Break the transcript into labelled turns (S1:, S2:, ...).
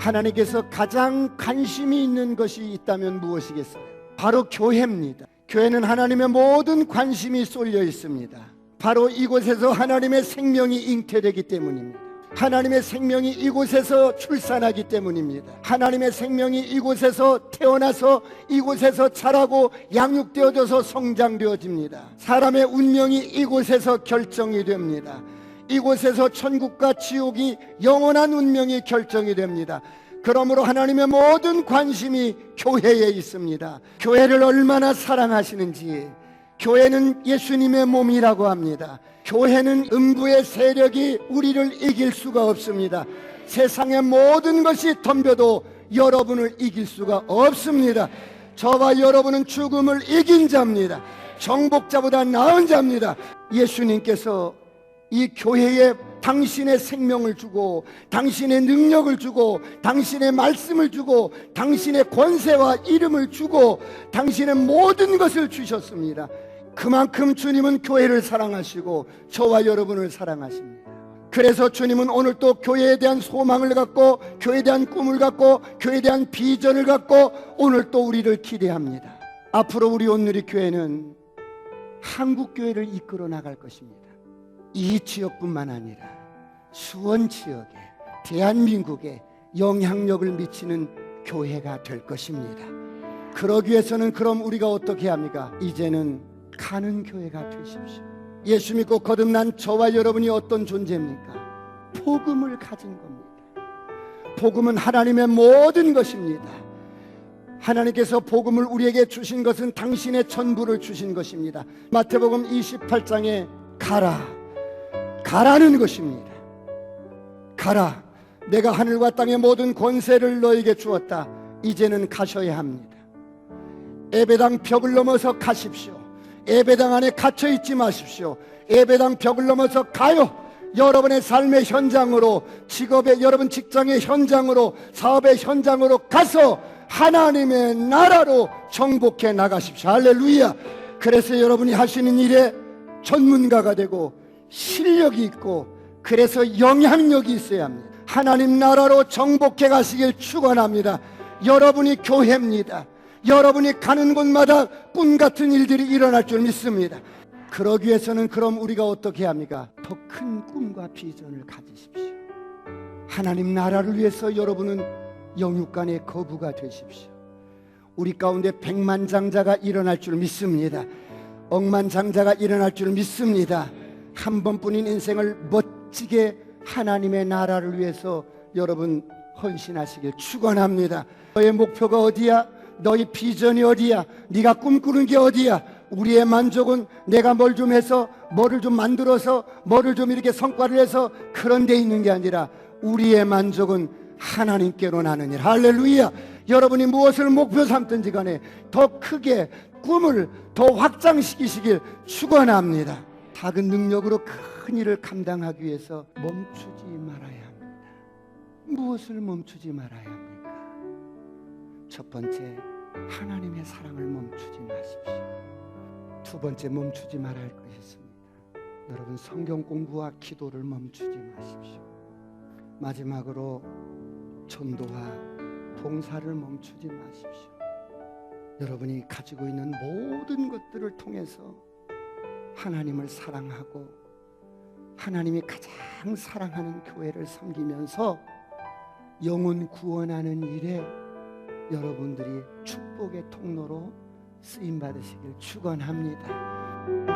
S1: 하나님께서 가장 관심이 있는 것이 있다면 무엇이겠어요? 바로 교회입니다. 교회는 하나님의 모든 관심이 쏠려 있습니다. 바로 이곳에서 하나님의 생명이 잉태되기 때문입니다. 하나님의 생명이 이곳에서 출산하기 때문입니다. 하나님의 생명이 이곳에서 태어나서 이곳에서 자라고 양육되어져서 성장되어집니다. 사람의 운명이 이곳에서 결정이 됩니다. 이곳에서 천국과 지옥이 영원한 운명이 결정이 됩니다. 그러므로 하나님의 모든 관심이 교회에 있습니다. 교회를 얼마나 사랑하시는지. 교회는 예수님의 몸이라고 합니다. 교회는 음부의 세력이 우리를 이길 수가 없습니다. 세상의 모든 것이 덤벼도 여러분을 이길 수가 없습니다. 저와 여러분은 죽음을 이긴 자입니다. 정복자보다 나은 자입니다. 예수님께서 이 교회에 당신의 생명을 주고 당신의 능력을 주고 당신의 말씀을 주고 당신의 권세와 이름을 주고 당신의 모든 것을 주셨습니다. 그만큼 주님은 교회를 사랑하시고 저와 여러분을 사랑하십니다. 그래서 주님은 오늘 또 교회에 대한 소망을 갖고 교회에 대한 꿈을 갖고 교회에 대한 비전을 갖고 오늘 또 우리를 기대합니다. 앞으로 우리 온누리 교회는 한국교회를 이끌어 나갈 것입니다. 이 지역뿐만 아니라 수원 지역에 대한민국에 영향력을 미치는 교회가 될 것입니다. 그러기 위해서는 그럼 우리가 어떻게 합니까? 이제는 가는 교회가 되십시오. 예수 믿고 거듭난 저와 여러분이 어떤 존재입니까? 복음을 가진 겁니다. 복음은 하나님의 모든 것입니다. 하나님께서 복음을 우리에게 주신 것은 당신의 전부를 주신 것입니다. 마태복음 28장에 가라는 것입니다. 가라. 내가 하늘과 땅의 모든 권세를 너에게 주었다. 이제는 가셔야 합니다. 에베당 벽을 넘어서 가십시오. 에베당 안에 갇혀 있지 마십시오. 에베당 벽을 넘어서 가요. 여러분의 삶의 현장으로, 직업의 여러분 직장의 현장으로, 사업의 현장으로 가서 하나님의 나라로 정복해 나가십시오. 할렐루야. 그래서 여러분이 하시는 일에 전문가가 되고 실력이 있고 그래서 영향력이 있어야 합니다. 하나님 나라로 정복해 가시길 축원합니다. 여러분이 교회입니다. 여러분이 가는 곳마다 꿈 같은 일들이 일어날 줄 믿습니다. 그러기 위해서는 그럼 우리가 어떻게 합니까? 더 큰 꿈과 비전을 가지십시오. 하나님 나라를 위해서 여러분은 영육간의 거부가 되십시오. 우리 가운데 백만장자가 일어날 줄 믿습니다. 억만장자가 일어날 줄 믿습니다. 한 번뿐인 인생을 멋지게 하나님의 나라를 위해서 여러분 헌신하시길 축원합니다. 너의 목표가 어디야? 너의 비전이 어디야? 네가 꿈꾸는 게 어디야? 우리의 만족은 내가 뭘 좀 해서 뭐를 좀 만들어서 뭐를 좀 이렇게 성과를 해서 그런 데 있는 게 아니라 우리의 만족은 하나님께로 나는 일. 할렐루야. 여러분이 무엇을 목표 삼든지 간에 더 크게 꿈을 더 확장시키시길 축원합니다. 작은 능력으로 큰 일을 감당하기 위해서 멈추지 말아야 합니다. 무엇을 멈추지 말아야 합니까? 첫 번째, 하나님의 사랑을 멈추지 마십시오. 두 번째, 멈추지 말아야 할 것이 있습니다. 여러분, 성경 공부와 기도를 멈추지 마십시오. 마지막으로 전도와 봉사를 멈추지 마십시오. 여러분이 가지고 있는 모든 것들을 통해서 하나님을 사랑하고 하나님이 가장 사랑하는 교회를 섬기면서 영혼 구원하는 일에 여러분들이 축복의 통로로 쓰임받으시길 축원합니다.